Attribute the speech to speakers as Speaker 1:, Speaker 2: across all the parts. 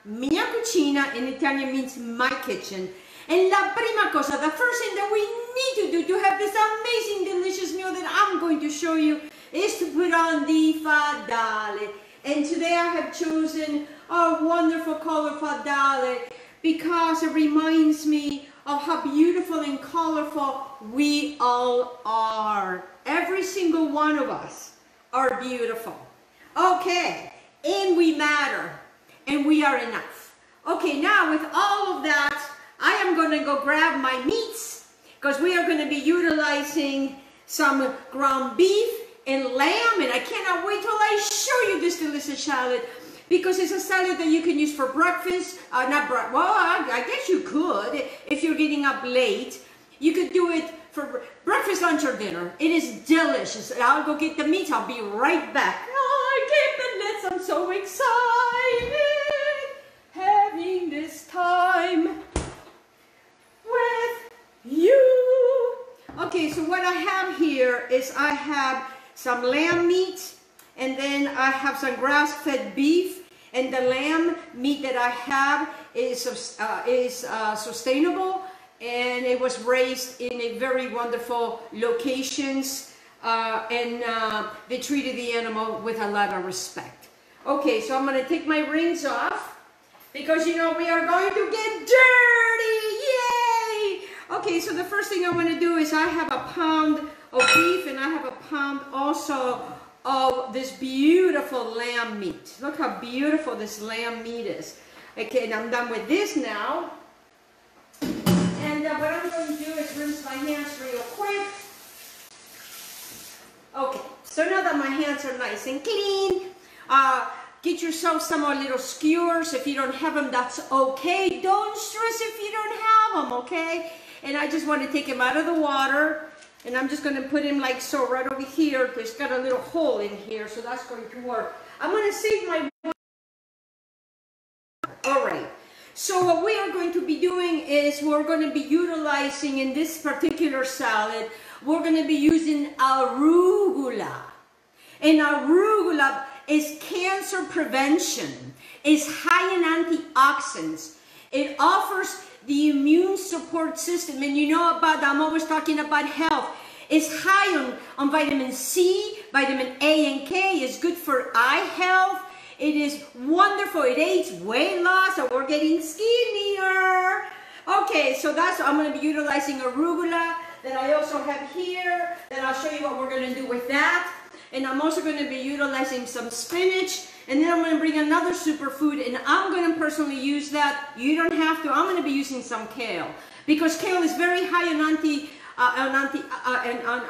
Speaker 1: Mia cucina in Italian means my kitchen. And la prima cosa, the first thing that we need to do to have this amazing, delicious meal that I'm going to show you is to put on the fadale. And today I have chosen a wonderful color fadale because it reminds me of how beautiful and colorful we all are. Every single one of us are beautiful. Okay, and we matter. And we are enough. Okay, now with all of that, I am going to go grab my meats because we are going to be utilizing some ground beef and lamb, and I cannot wait till I show you this delicious salad because it's a salad that you can use for breakfast. I guess you could if you're getting up late. You could do it for breakfast, lunch, or dinner. It is delicious. I'll go get the meats. I'll be right back. Oh, I can't believe I'm so excited having this time with you. Okay, so what I have here is I have some lamb meat, and then I have some grass-fed beef, and the lamb meat that I have is sustainable, and it was raised in a very wonderful locations, and they treated the animal with a lot of respect. Okay, so I'm going to take my rings off because, you know, we are going to get dirty. Yay! Okay, so the first thing I want to do is I have a pound of beef, and I have a pound also of this beautiful lamb meat. Look how beautiful this lamb meat is. Okay, and I'm done with this now. And what I'm going to do is rinse my hands real quick. Okay, so now that my hands are nice and clean, get yourself some more little skewers. If you don't have them, that's okay. Don't stress if you don't have them, okay? And I just want to take them out of the water, and I'm just going to put him like so right over here. There's got a little hole in here, so that's going to work. I'm going to save my... All right. So what we are going to be doing is we're going to be utilizing in this particular salad, we're going to be using arugula. And arugula is cancer prevention. It's high in antioxidants. It offers the immune support system. And you know about, I'm always talking about health. It's high on vitamin C, vitamin A and K. It's good for eye health. It is wonderful. It aids weight loss, and we're getting skinnier. Okay, so that's, I'm going to be utilizing arugula that I also have here. Then I'll show you what we're going to do with that. And I'm also going to be utilizing some spinach. And then I'm going to bring another superfood, and I'm going to personally use that. You don't have to. I'm going to be using some kale because kale is very high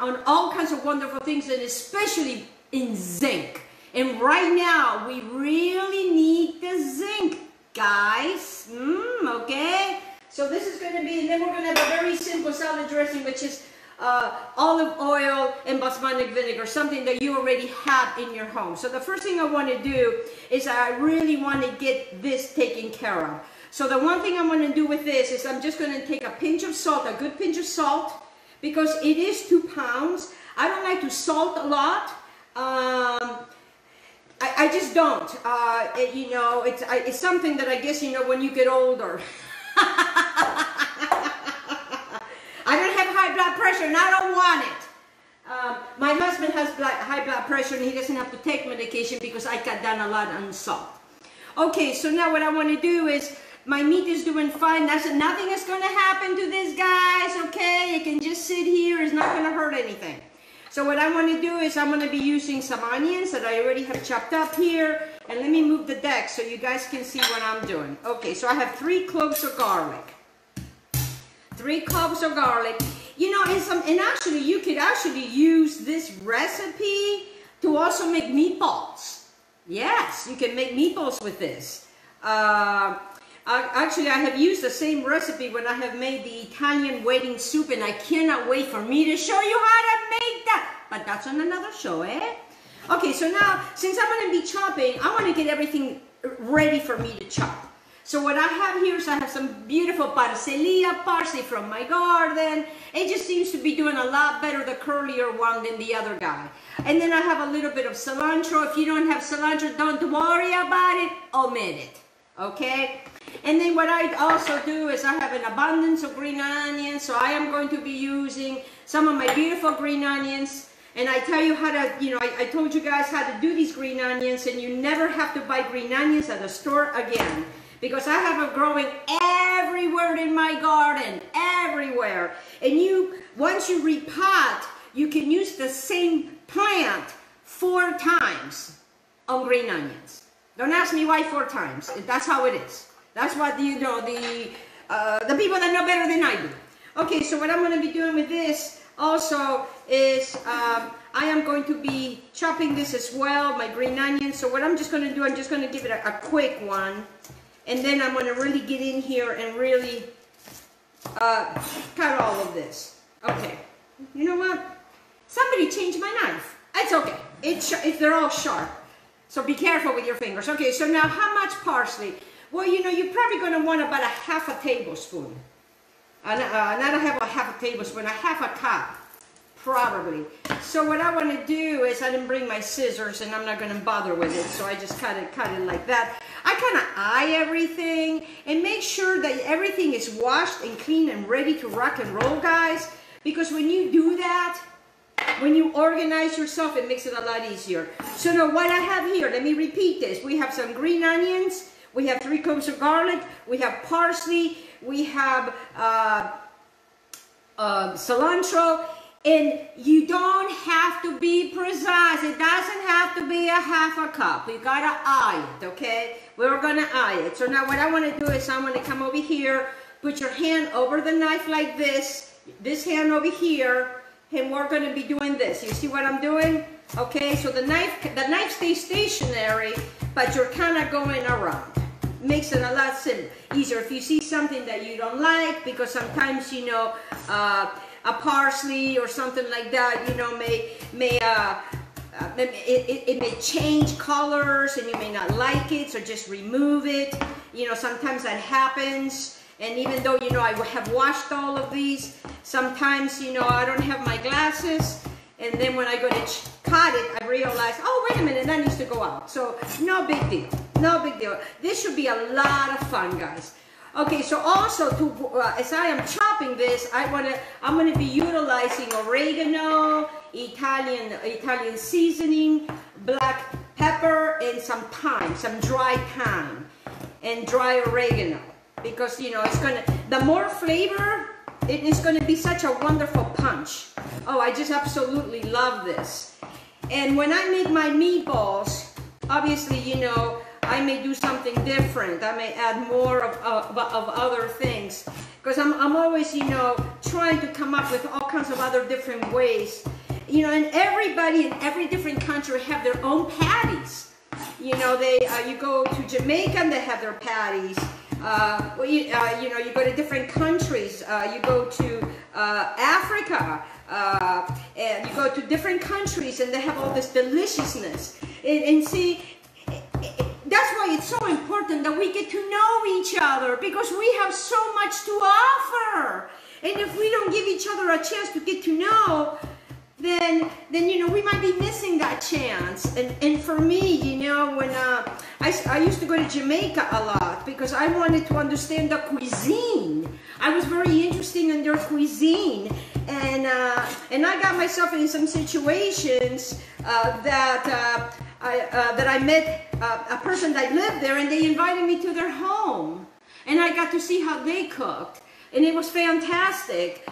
Speaker 1: on all kinds of wonderful things, and especially in zinc. And right now, we really need the zinc, guys. Okay? So this is going to be, and then we're going to have a very simple salad dressing, which is olive oil and balsamic vinegar, something that you already have in your home. So the first thing I want to do is I really want to get this taken care of. So the one thing I'm going to do with this is I'm just going to take a pinch of salt, a good pinch of salt, because it is 2 pounds. I don't like to salt a lot. I just don't. You know, it's something that I guess, you know, when you get older. I don't have high blood pressure, and I don't want it. My husband has high blood pressure, and he doesn't have to take medication because I cut down a lot on salt. Okay, so now what I want to do is, my meat is doing fine. Nothing is going to happen to this, guys, okay? It can just sit here. It's not going to hurt anything. So what I want to do is I'm going to be using some onions that I already have chopped up here. And let me move the deck so you guys can see what I'm doing. Okay, so I have 3 cloves of garlic. 3 cloves of garlic. You know, and actually, you could actually use this recipe to also make meatballs. Yes, you can make meatballs with this. Actually, I have used the same recipe when I have made the Italian wedding soup, and I cannot wait for me to show you how to make that. But that's on another show, eh? Okay, so now, since I'm going to be chopping, I want to get everything ready for me to chop. So what I have here is I have some beautiful parsley from my garden. It just seems to be doing a lot better, the curlier one, than the other guy. And then I have a little bit of cilantro. If you don't have cilantro, don't worry about it. Omit it, okay? And then what I also do is I have an abundance of green onions. So I am going to be using some of my beautiful green onions. And I tell you how to, I told you guys how to do these green onions, and you never have to buy green onions at the store again. Because I have them growing everywhere in my garden, everywhere. And once you repot, you can use the same plant 4 times on green onions. Don't ask me why 4 times. That's how it is. That's what the people that know better than I do. Okay, so what I'm going to be doing with this also is I am going to be chopping this as well, my green onions. So what I'm just going to do, I'm just going to give it a quick one. And then I'm going to really get in here and really cut all of this. Okay. You know what? Somebody changed my knife. It's okay. They're all sharp. So be careful with your fingers. Okay, so now how much parsley? Well, you're probably going to want about a half a tablespoon. Not a half a tablespoon, a half a cup. Probably. So what I want to do is, I didn't bring my scissors and I'm not going to bother with it, so I just cut it like that. I kind of eye everything and make sure that everything is washed and clean and ready to rock and roll, guys, because when you do that, when you organize yourself, it makes it a lot easier. So now what I have here, let me repeat this. We have some green onions, we have 3 cloves of garlic, we have parsley, we have cilantro. And you don't have to be precise. It doesn't have to be a half a cup. You gotta eye it, okay? We're gonna eye it. So now what I wanna do is I'm gonna come over here, put your hand over the knife like this hand over here, and we're gonna be doing this. You see what I'm doing? Okay, so the knife stays stationary, but you're kind of going around. Makes it a lot easier. If you see something that you don't like, because sometimes, a parsley or something like that, it may change colors and you may not like it, so just remove it. Sometimes that happens. And even though, I have washed all of these, sometimes, I don't have my glasses. And then when I go to cut it, I realize, oh, wait a minute, that needs to go out. So no big deal, no big deal. This should be a lot of fun, guys. Okay, so also as I am chopping this, I'm gonna be utilizing oregano, Italian seasoning, black pepper, and some thyme, some dry thyme, and dry oregano, because the more flavor, it is gonna be such a wonderful punch. Oh, I just absolutely love this. And when I make my meatballs, obviously, I may do something different. I may add more of other things, because I'm always, trying to come up with all kinds of other different ways. And everybody in every different country have their own patties. You go to Jamaica and they have their patties. You go to different countries. You go to Africa. And you go to different countries and they have all this deliciousness. And see, that's why it's so important that we get to know each other, because we have so much to offer. And if we don't give each other a chance to get to know, then we might be missing that chance. And for me, when I used to go to Jamaica a lot because I wanted to understand the cuisine. I was very interested in their cuisine, and I got myself in some situations that I met a person that lived there, and they invited me to their home, and I got to see how they cooked, and it was fantastic.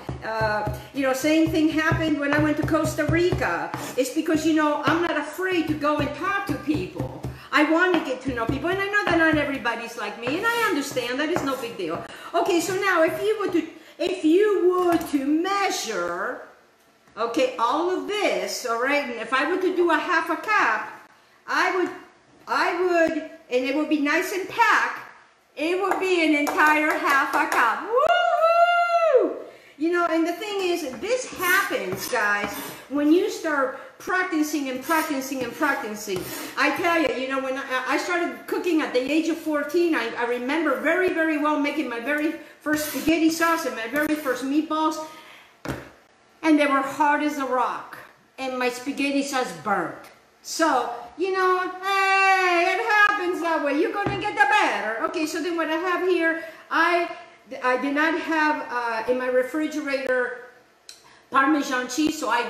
Speaker 1: Same thing happened when I went to Costa Rica. It's because, I'm not afraid to go and talk to people. I want to get to know people, and I know that not everybody's like me, and I understand that is no big deal. Okay, so now if you were to measure, okay, all of this, all right, and if I were to do a half a cup, I would, and it would be nice and packed, it would be an entire half a cup. Woohoo! You know, and the thing is, this happens, guys, when you start practicing and practicing and practicing. I tell you, you know, when I started cooking at the age of 14, I remember very, very well making my very first spaghetti sauce and my very first meatballs, and they were hard as a rock, and my spaghetti sauce burnt. So, you know, hey, it happens that way. You're gonna get the better. Okay, so then what I have here, I did not have in my refrigerator Parmesan cheese, so I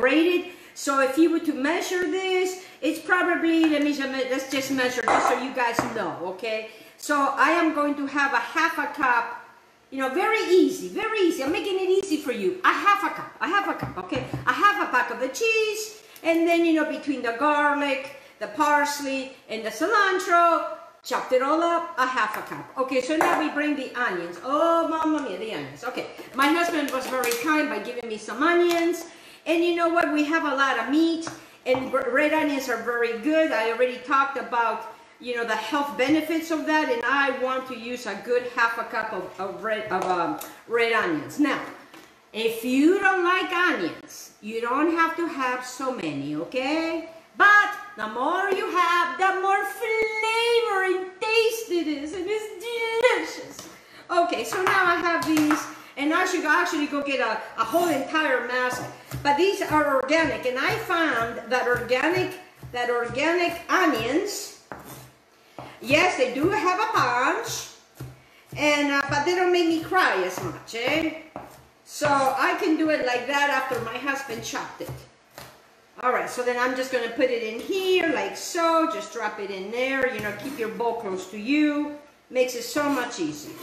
Speaker 1: grated. So if you were to measure this, it's probably, let's just measure just so you guys know, okay? So I am going to have a half a cup, you know, very easy, very easy. I'm making it easy for you. A half a cup, okay? A half a pack of the cheese, and then, you know, between the garlic, the parsley, and the cilantro, chopped it all up, a half a cup. Okay, so now we bring the onions. Oh, mamma mia, the onions. Okay, my husband was very kind by giving me some onions. And you know what? We have a lot of meat, and red onions are very good. I already talked about, you know, the health benefits of that, and I want to use a good half a cup of red onions. Now, if you don't like onions, you don't have to have so many, okay? But the more you have, the more flavor and taste it is, and it's delicious. Okay, so now I have these, and I should actually go get a whole entire mask, but these are organic, and I found that organic onions, yes, they do have a punch, and but they don't make me cry as much, eh? So I can do it like that after my husband chopped it. All right, so then I'm just going to put it in here like so. Just drop it in there. You know, keep your bowl close to you. Makes it so much easier.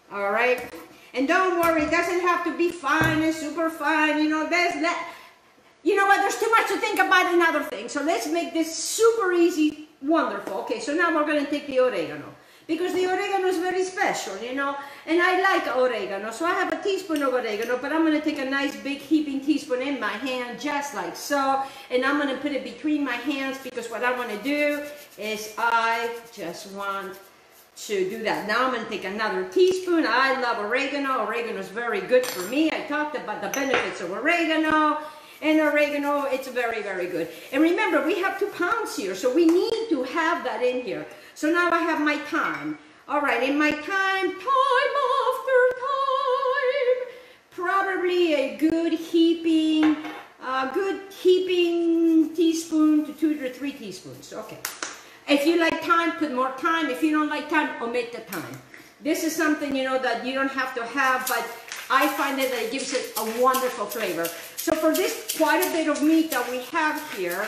Speaker 1: All right? And don't worry, it doesn't have to be fine and super fine. You know, you know what? There's too much to think about in other things. So let's make this super easy, wonderful. Okay, so now we're going to take the oregano. Because the oregano is very special, you know, and I like oregano. So I have a teaspoon of oregano, but I'm going to take a nice big heaping teaspoon in my hand, just like so. And I'm going to put it between my hands because what I want to do is I just want to do that. Now I'm going to take another teaspoon. I love oregano. Oregano is very good for me. I talked about the benefits of oregano. And oregano, it's very, very good. And remember, we have 2 pounds here, so we need to have that in here. So now I have my thyme. All right, in my thyme after time, probably a good heaping teaspoon to 2 to 3 teaspoons. Okay. If you like thyme, put more thyme. If you don't like thyme, omit the thyme. This is something, you know, that you don't have to have, but I find that it gives it a wonderful flavor. So for this quite a bit of meat that we have here,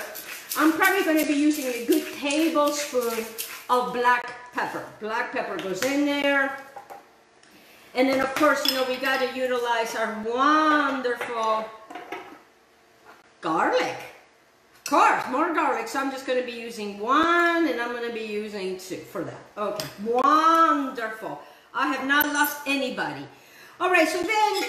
Speaker 1: I'm probably going to be using a good tablespoon of black pepper. Black pepper goes in there. And then of course, you know, we got to utilize our wonderful garlic. Of course, more garlic. So I'm just going to be using 1 and I'm going to be using 2 for that. Okay, wonderful. I have not lost anybody. All right, so then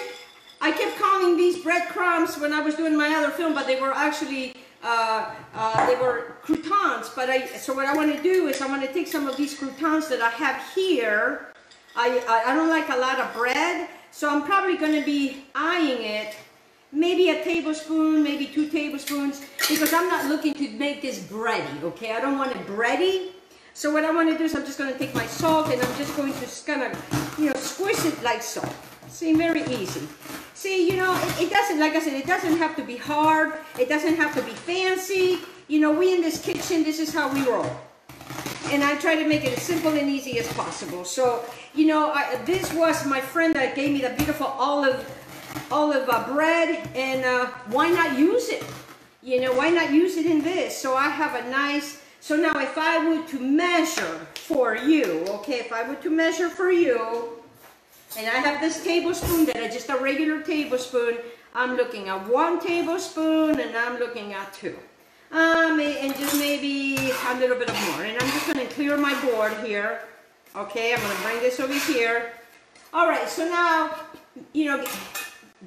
Speaker 1: I kept calling these breadcrumbs when I was doing my other film, but they were actually, they were croutons. But so what I want to do is I want to take some of these croutons that I have here. I don't like a lot of bread, so I'm probably going to be eyeing it. Maybe a tablespoon, maybe 2 tablespoons, because I'm not looking to make this bready, okay? I don't want it bready. So what I want to do is I'm just going to take my salt and I'm just going to kind of, you know, squish it like so. See, very easy. See, you know, it doesn't, like I said, it doesn't have to be hard. It doesn't have to be fancy. You know, we in this kitchen, this is how we roll. And I try to make it as simple and easy as possible. So, you know, this was my friend that gave me the beautiful olive bread, and why not use it? You know, why not use it in this? So I have a nice, so now if I were to measure for you, okay, if I were to measure for you, and I have this tablespoon that is just a regular tablespoon, I'm looking at 1 tablespoon and I'm looking at 2. And just maybe a little bit of more. And I'm just going to clear my board here. Okay, I'm going to bring this over here. All right, so now, you know,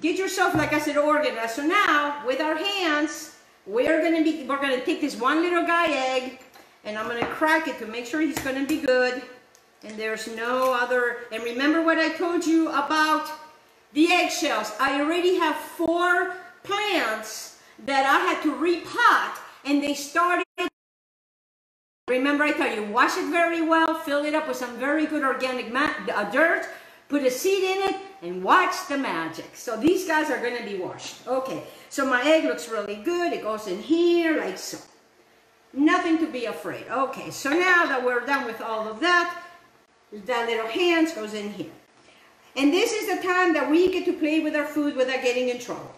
Speaker 1: get yourself, like I said, organized. So now, with our hands, we're going to take this 1 little guy egg, and I'm gonna crack it to make sure he's gonna be good. And there's no other, and remember what I told you about the eggshells. I already have 4 plants that I had to repot, and they started. Remember I tell you, wash it very well, fill it up with some very good organic dirt, put a seed in it, and watch the magic. So these guys are gonna be washed. Okay, so my egg looks really good. It goes in here like so. Nothing to be afraid. Okay, so now that we're done with all of that, that little hands goes in here. And this is the time that we get to play with our food without getting in trouble.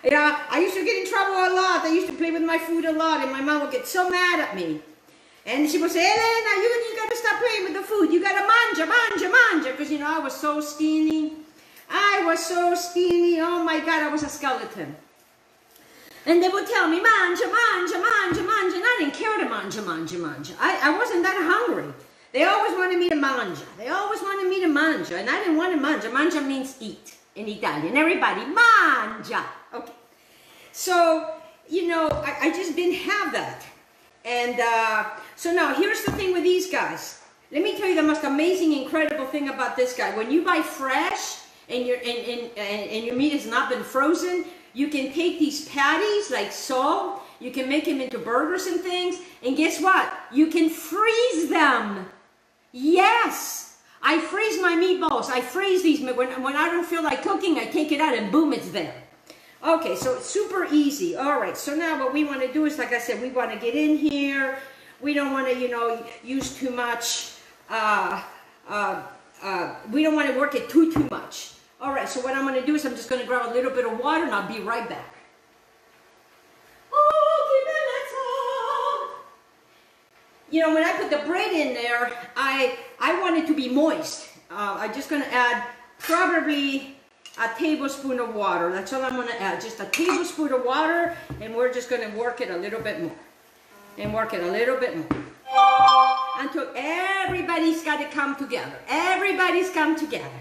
Speaker 1: Yeah, I used to get in trouble a lot. I used to play with my food a lot, and my mom would get so mad at me. And she would say, Elena, you got to stop playing with the food. You got to manja. Because, you know, I was so skinny. Oh, my God, I was a skeleton. And they would tell me, manja. And I didn't care to manja. I wasn't that hungry. They always wanted me to manja. And I didn't want to manja. Manja means eat in Italian. Everybody, manja. Okay. So, you know, I just didn't have that. And so now, here's the thing with these guys. Let me tell you the most amazing, incredible thing about this guy. When you buy fresh and your meat has not been frozen, you can take these patties like so. You can make them into burgers and things. And guess what? You can freeze them. Yes. I freeze my meatballs. I freeze these. When I don't feel like cooking, I take it out and boom, it's there. Okay, so it's super easy. All right, so now what we want to do is, like I said, we want to get in here. We don't want to, you know, use too much. We don't want to work it too much. All right, so what I'm going to do is I'm just going to grab a little bit of water and I'll be right back. You know, when I put the bread in there, I want it to be moist. I'm just going to add probably a tablespoon of water. That's all I'm going to add. Just a tablespoon of water, and we're just going to work it a little bit more. And work it a little bit more. Until everybody's got to come together. Everybody's come together.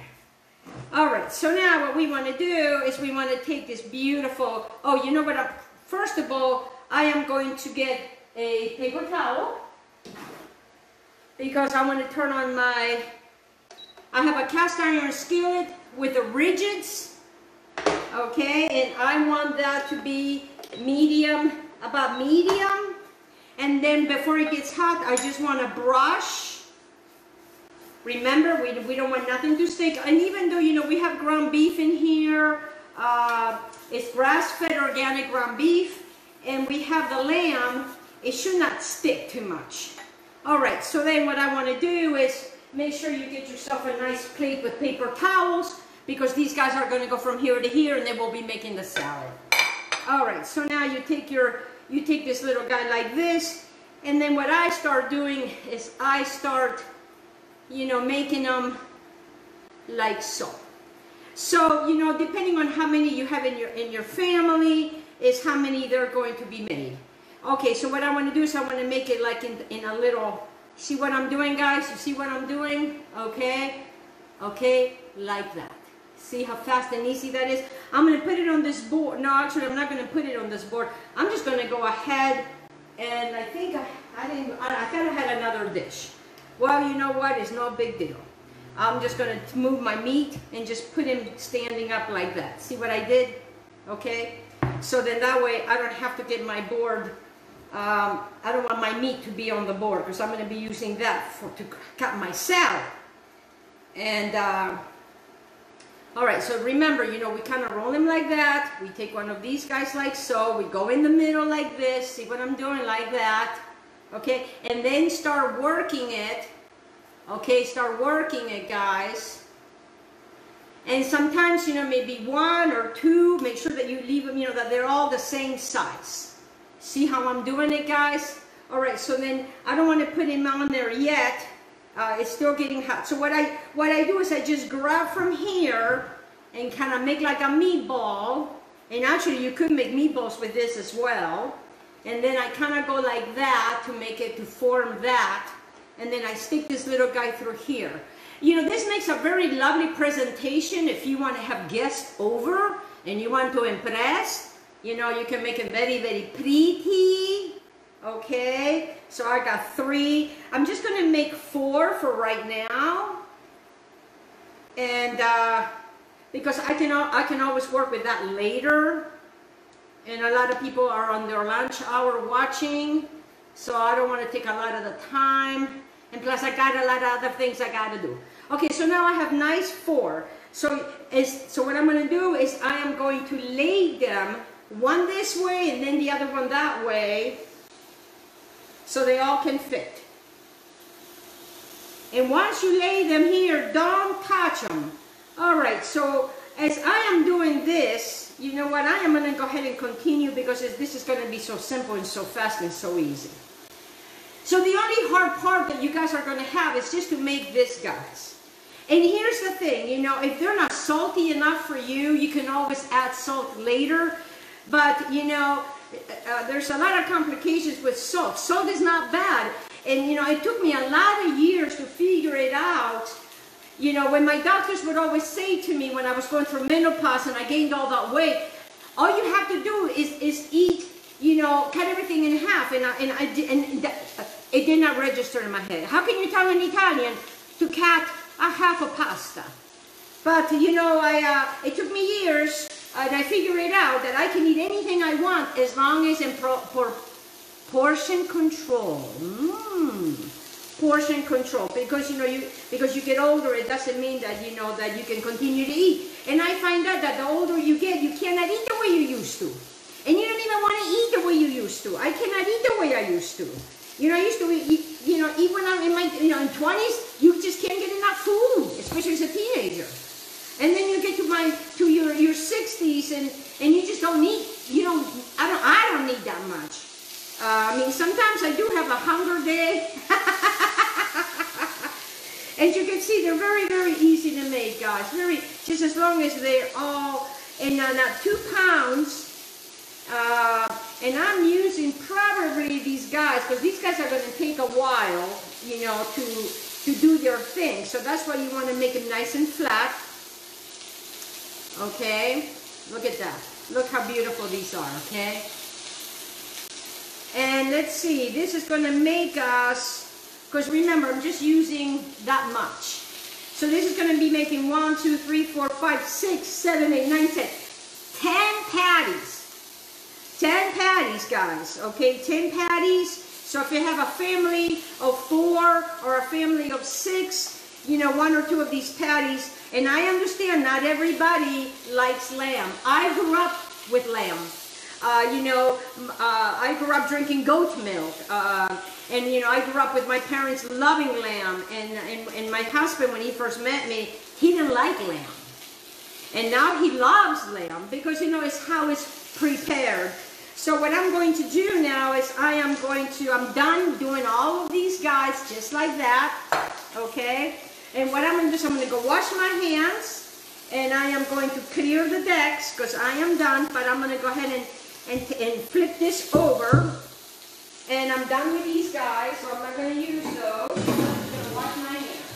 Speaker 1: All right, so now what we want to do is we want to take this beautiful, oh, you know what, first of all, I am going to get a paper towel because I want to turn on I have a cast iron skillet with the rigids, okay, and I want that to be medium, about medium, and then before it gets hot, I just want to brush. Remember, we don't want nothing to stick, and even though, you know, we have ground beef in here, it's grass-fed organic ground beef, and we have the lamb, it should not stick too much. All right, so then what I want to do is make sure you get yourself a nice plate with paper towels, because these guys are going to go from here to here, and then we'll be making the salad. All right, so now you take this little guy like this, and then what I start doing is I start, you know, making them like so. So, you know, depending on how many you have in your family is how many they're going to be made. Okay, so what I want to do is I want to make it like in a little, see what I'm doing, guys? You see what I'm doing? Okay, okay, like that. See how fast and easy that is? I'm going to put it on this board. No, actually, I'm not going to put it on this board. I'm just going to go ahead, and I think I thought I had another dish. Well, you know what? It's no big deal. I'm just going to move my meat and just put him standing up like that. See what I did? Okay? So then that way I don't have to get my board. I don't want my meat to be on the board because I'm going to be using that to cut my salad. And, all right, so remember, you know, we kind of roll him like that. We take one of these guys like so. We go in the middle like this. See what I'm doing? Like that. Okay, and then start working it. Okay, start working it, guys. And sometimes, you know, maybe one or two. Make sure that you leave them, you know, that they're all the same size. See how I'm doing it, guys? All right, so then I don't want to put him on there yet. It's still getting hot. So what I do is I just grab from here and kind of make like a meatball. And actually, you could make meatballs with this as well. And then I kind of go like that to make it, to form that. And then I stick this little guy through here. You know, this makes a very lovely presentation if you want to have guests over and you want to impress. You know, you can make it very, very pretty. Okay, so I got 3. I'm just gonna make 4 for right now. And because I can always work with that later. And a lot of people are on their lunch hour watching, so I don't want to take a lot of the time. And plus I got a lot of other things I got to do. Okay, so now I have nice 4. So what I'm going to do is I am going to lay them one this way and then the other one that way, so they all can fit. And once you lay them here, don't touch them. All right, so as I am doing this, you know what, I am going to go ahead and continue because this is going to be so simple and so fast and so easy. So the only hard part that you guys are going to have is just to make this, guys. And here's the thing, you know, if they're not salty enough for you, you can always add salt later. But, you know, there's a lot of complications with salt. Salt is not bad. And, you know, it took me a lot of years to figure it out. You know, when my doctors would always say to me when I was going through menopause and I gained all that weight, all you have to do is eat, you know, cut everything in half. And it did not register in my head. How can you tell an Italian to cut a half a pasta? But, you know, it took me years, and I figured it out that I can eat anything I want as long as in portion control. Portion control, because you know, because you get older, it doesn't mean that, you know, that you can continue to eat. And I find out that the older you get, you cannot eat the way you used to, and you don't even want to eat the way you used to. I cannot eat the way I used to. You know, I used to eat, you know, even when I'm in my, you know, in 20s, you just can't get enough food, especially as a teenager. And then you get to your 60s, and you just don't need, you know, I don't need that much. I mean, sometimes I do have a hunger day. As you can see, they're very, very easy to make, guys. Just as long as they're all, and not 2 pounds. And I'm using probably these guys, because these guys are going to take a while, you know, to do their thing. So that's why you want to make them nice and flat. Okay, look at that. Look how beautiful these are, okay? And let's see, this is going to make us, because remember, I'm just using that much. So this is going to be making 1, 2, 3, 4, 5, 6, 7, 8, 9, 10. 10 patties. 10 patties, guys. Okay, 10 patties. So if you have a family of 4 or a family of 6, you know, 1 or 2 of these patties. And I understand not everybody likes lamb. I grew up with lamb. You know, I grew up drinking goat milk, and you know, I grew up with my parents loving lamb, and my husband, when he first met me, he didn't like lamb, and now he loves lamb because, you know, it's how it's prepared. So what I'm going to do now is I'm done doing all of these guys just like that, okay? And what I'm going to do is I'm going to go wash my hands, and I am going to clear the decks because I am done, but I'm going to go ahead and flip this over, and I'm done with these guys, so I'm not going to use those. I'm just going to wash my hands.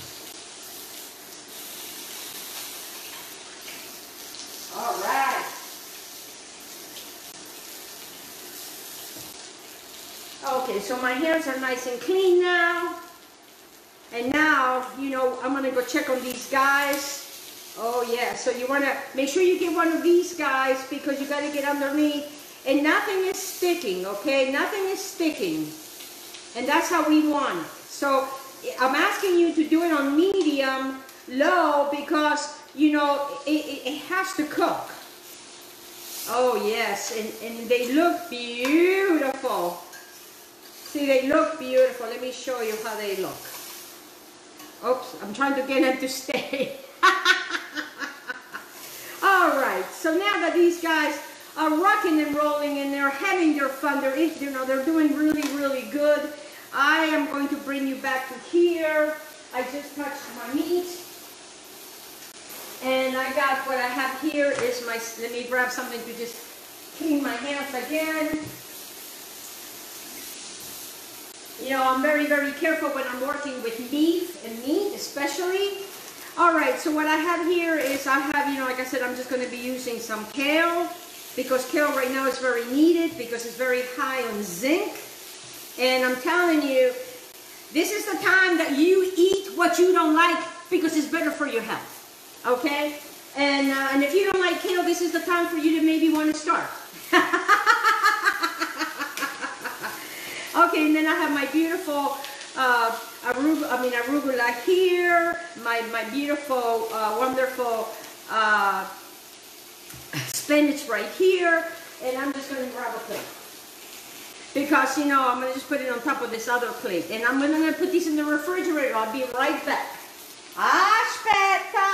Speaker 1: All right. Okay, so my hands are nice and clean now. And now, you know, I'm going to go check on these guys. Oh yeah, so you want to make sure you get one of these guys because you got to get underneath. And nothing is sticking, okay? Nothing is sticking. And that's how we want it. So I'm asking you to do it on medium, low, because, you know, it has to cook. Oh, yes. And they look beautiful. See, they look beautiful. Let me show you how they look. Oops, I'm trying to get them to stay. All right. So now that these guys are rocking and rolling and they're having their fun, they're doing really, really good, I am going to bring you back to here. I just touched my meat, and I got what I have here is my, let me grab something to just clean my hands again. You know, I'm very, very careful when I'm working with beef and meat especially. All right, so what I have here is I have, you know, like I said, I'm just going to be using some kale, because kale right now is very needed because it's very high on zinc. And I'm telling you, this is the time that you eat what you don't like because it's better for your health, okay? And if you don't like kale, this is the time for you to maybe want to start. Okay, and then I have my beautiful arugula here, my beautiful, wonderful spinach right here, and I'm just going to grab a plate. Because, you know, I'm going to just put it on top of this other plate. And I'm going to put these in the refrigerator. I'll be right back. Aspetta!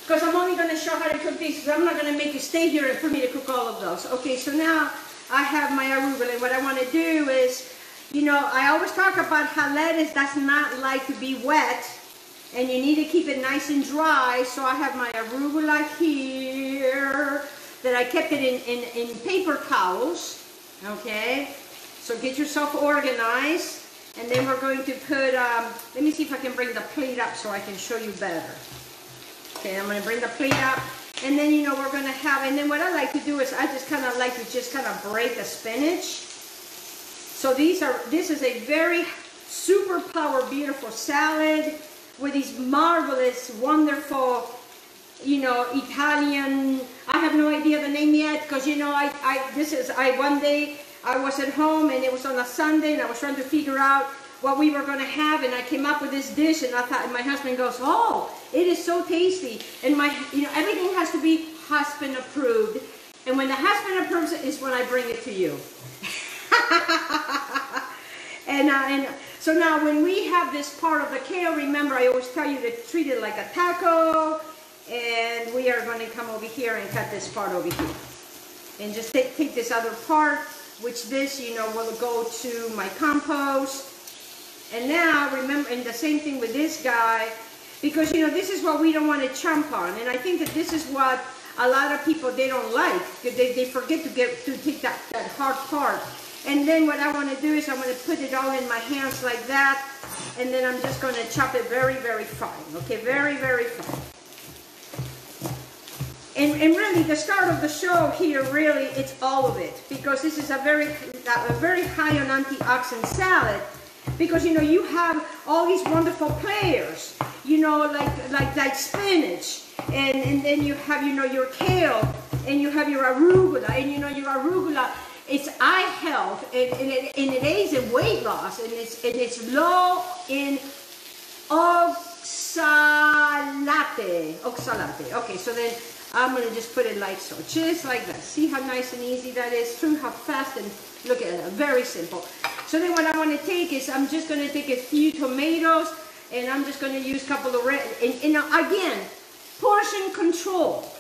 Speaker 1: Because I'm only going to show how to cook these. Because I'm not going to make you stay here for me to cook all of those. Okay, so now I have my arugula. And what I want to do is, you know, I always talk about how lettuce does not like to be wet. And you need to keep it nice and dry. So I have my arugula here that I kept it in paper towels. Okay, so get yourself organized. And then we're going to put, let me see if I can bring the plate up so I can show you better. Okay, I'm going to bring the plate up. And then, you know, we're going to have, and then what I like to do is I just kind of like to just kind of break the spinach. So this is a very super power beautiful salad with these marvelous, wonderful, you know, Italian, I have no idea the name yet, because, you know, one day I was at home and it was on a Sunday and I was trying to figure out what we were going to have, and I came up with this dish, and I thought, and my husband goes, oh, it is so tasty, and you know, everything has to be husband approved, and when the husband approves it is when I bring it to you. And so now when we have this part of the kale, remember I always tell you to treat it like a taco, and we are going to come over here and cut this part over here. And just take this other part, which this, you know, will go to my compost. And now remember, and the same thing with this guy, because, you know, this is what we don't want to chomp on. And I think that this is what a lot of people, they don't like. They forget to take that hard part. And then what I want to do is I'm going to put it all in my hands like that, and then I'm just going to chop it very, very fine, okay, very, very fine. And really, the start of the show here, really, it's all of it, because this is a very high on antioxidant salad, because, you know, you have all these wonderful players, you know, like spinach, and then you have, you know, your kale, and you have your arugula, and, you know, your arugula, it's eye health, and it aids in weight loss, and it's low in oxalate. Okay, so then I'm going to just put it like so, just like that. See how nice and easy that is? See how fast, and look at that, very simple. So then what I want to take is, I'm just going to take a few tomatoes, and I'm just going to use a couple of red, and again, portion control.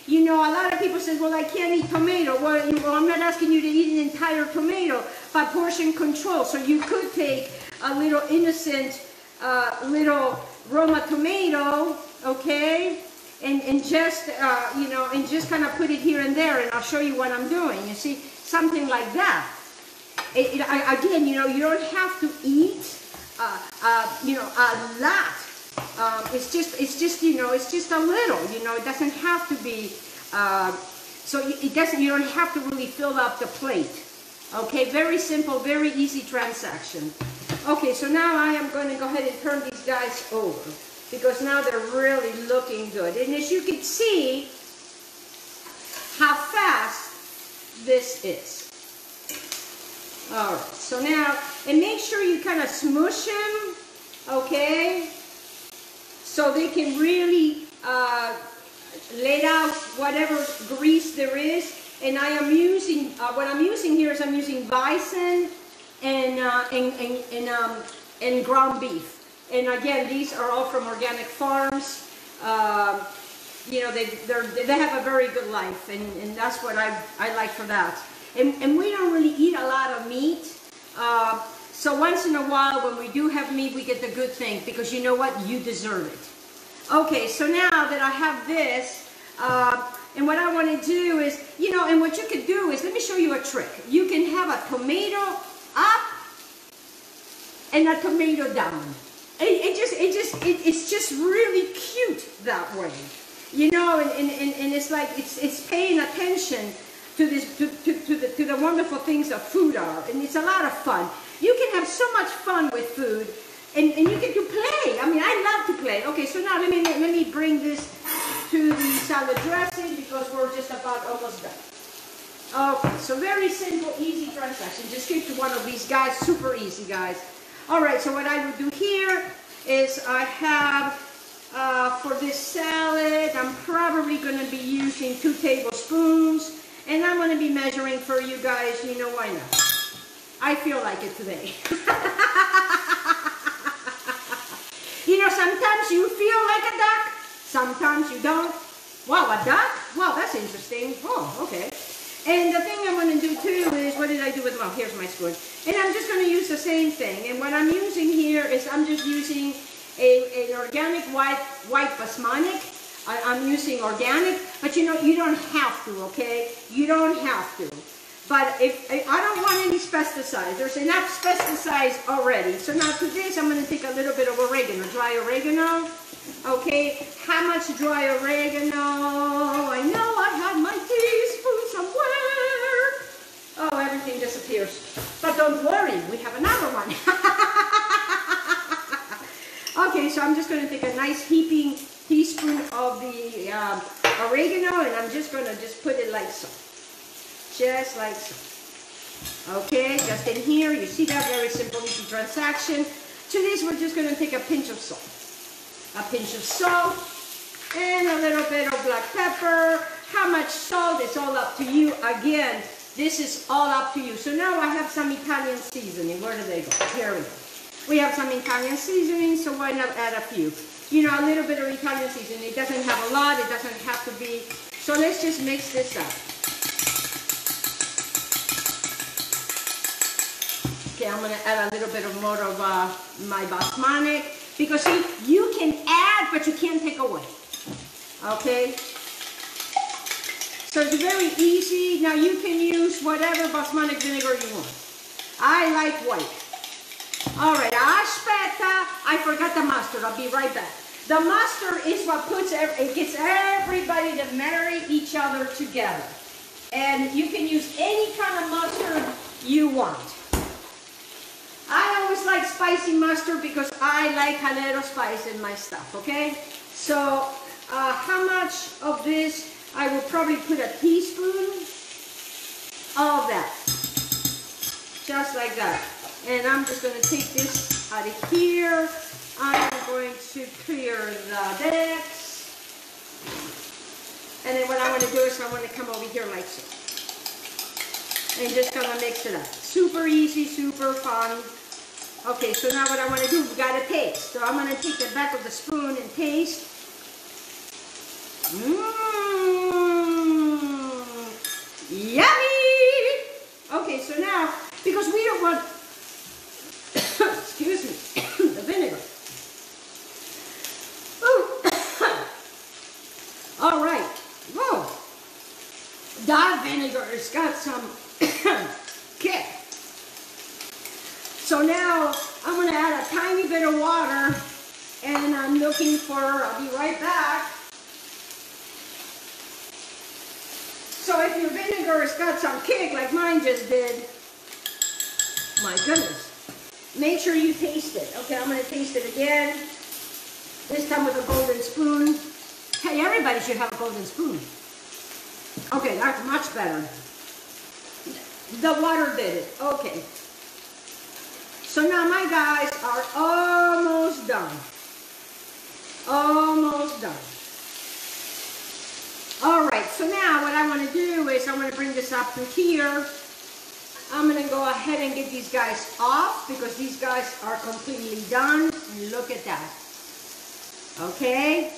Speaker 1: You know, a lot of people say, well, I can't eat tomato. Well, I'm not asking you to eat an entire tomato, but portion control. So you could take a little innocent, little Roma tomato, okay, and just, you know, and just kind of put it here and there, and I'll show you what I'm doing. You see, something like that. Again, you know, you don't have to eat, you know, a lot. It's just, you know, it's just a little, you know, it doesn't have to be, so it doesn't, you don't have to really fill up the plate. Okay, very simple, very easy transaction. Okay, so now I am going to go ahead and turn these guys over, because now they're really looking good. And as you can see, how fast this is. All right, so now, and make sure you kind of smoosh them, okay? So they can really let out whatever grease there is. And I am using, what I'm using here is I'm using bison and ground beef. And again, these are all from organic farms. You know, they have a very good life, and that's what I like for that. And we don't really eat a lot of meat. So once in a while, when we do have meat, we get the good thing, because you know what? You deserve it. Okay, so now that I have this, and what I want to do is, you know, and what you can do is, let me show you a trick. You can have a tomato up and a tomato down. It's just really cute that way, you know, and it's like it's paying attention to this to the wonderful things that food are, and it's a lot of fun. You can have so much fun with food, and you get to play. I mean, I love to play. Okay, so now let me bring this to the salad dressing because we're just about almost done. Okay, so very simple, easy transaction. Just get to one of these guys, super easy, guys. All right, so what I will do here is I have, for this salad, I'm probably going to be using 2 tablespoons, and I'm going to be measuring for you guys, you know, why not? I feel like it today. You know, sometimes you feel like a duck, sometimes you don't. Wow, a duck? Wow, that's interesting. Oh, okay. And the thing I'm going to do too is, what did I do with, well, here's my spoon. And I'm just going to use the same thing. And what I'm using here is I'm just using an organic white basmati. I'm using organic, but you know, you don't have to, okay? You don't have to. But if I don't want any pesticides, there's enough pesticides already. So now to this, I'm going to take a little bit of oregano, dry oregano. Okay, how much dry oregano? I know I have my teaspoon somewhere. Oh, everything disappears. But don't worry, we have another one. Okay, so I'm just going to take a nice heaping teaspoon of the oregano, and I'm just going to put it like so. Just like so. Okay, just in here, you see that very simple, easy transaction. To this, we're just going to take a pinch of salt. A pinch of salt and a little bit of black pepper. How much salt is all up to you. Again, this is all up to you. So now I have some Italian seasoning. Where do they go? Here we go. We have some Italian seasoning, so why not add a few? You know, a little bit of Italian seasoning. It doesn't have a lot. It doesn't have to be. So let's just mix this up. Okay, I'm going to add a little bit of more of my basmati. Because see, you can add, but you can't take away. Okay? So it's very easy. Now you can use whatever basmati vinegar you want. I like white. All right, aspetta, I forgot the mustard. I'll be right back. The mustard is what it gets everybody to marry each other together. And you can use any kind of mustard you want. I always like spicy mustard because I like a little spice in my stuff, okay? So, how much of this? I will probably put a teaspoon of that. Just like that. And I'm just going to take this out of here. I'm going to clear the decks. And then what I want to do is I want to come over here like so. And just kind of mix it up. Super easy, super fun. Okay, so now what I want to do, we got to taste. So I'm going to take the back of the spoon and taste. Yummy! Okay, so now, because we don't want, excuse me, the vinegar. All right. Whoa. That vinegar has got some kick. So now I'm going to add a tiny bit of water, and I'm looking for, I'll be right back. So if your vinegar has got some kick like mine just did, my goodness, make sure you taste it. Okay, I'm going to taste it again, this time with a golden spoon. Hey, everybody should have a golden spoon. Okay, that's much better. The water did it. Okay. So now my guys are almost done. Almost done. All right, so now what I want to do is I'm going to bring this up to here. I'm going to go ahead and get these guys off because these guys are completely done. And look at that. Okay?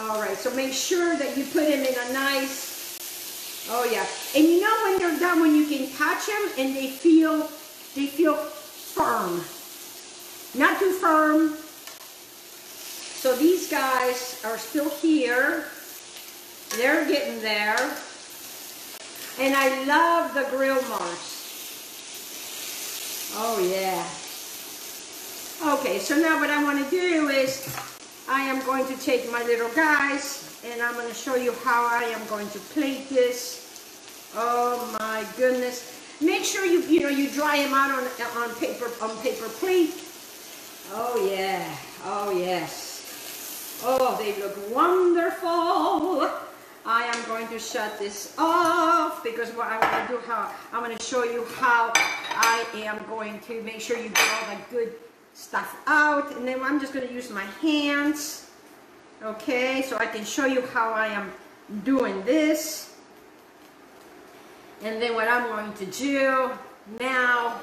Speaker 1: All right, so make sure that you put them in a nice, oh yeah. And you know when they're done, when you can touch them and they feel firm. Not too firm. So these guys are still here. They're getting there. And I love the grill marks. Oh yeah. Okay, so now what I want to do is I am going to take my little guys and I'm going to show you how I am going to plate this. Oh my goodness. Make sure you dry them out on paper plate. Oh yeah. Oh yes. Oh, they look wonderful. I am going to shut this off because what I'm going to do, I'm going to show you how I am going to make sure you get all the good stuff out, and then I'm just going to use my hands, okay, so I can show you how I am doing this. And then what I'm going to do now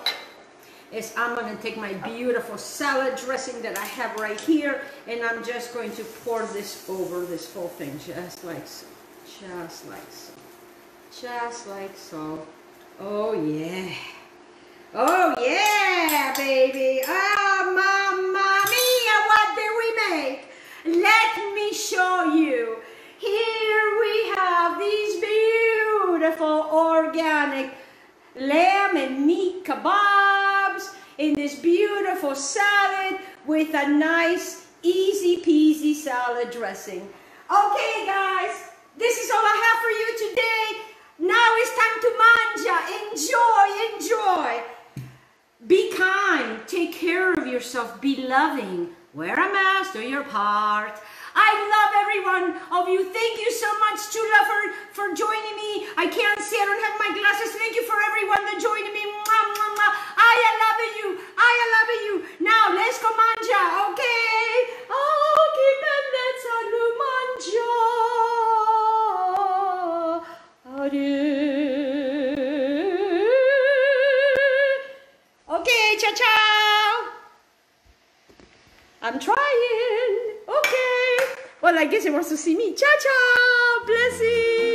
Speaker 1: is I'm going to take my beautiful salad dressing that I have right here, and I'm just going to pour this over this whole thing, just like so, just like so, just like so. Oh yeah. Oh yeah, baby. Oh, mamma mia, what did we make? Let me show you. Here we have these beautiful organic lamb and meat kebabs in this beautiful salad with a nice easy peasy salad dressing. Okay guys, this is all I have for you today. Now it's time to manja. Enjoy, enjoy. Be kind, take care of yourself, be loving, wear a mask, do your part. I love every one of you. Thank you so much, Chula, for joining me. I can't see, I don't have my glasses. Thank you for everyone that joined me. Mwah, mwah, mwah. I love you. I love you. Now, let's go manja, okay? Okay, let's manja. Adieu. Okay, ciao, ciao. I'm trying. Okay. Well, I guess it wants to see me. Ciao, ciao. Blessings.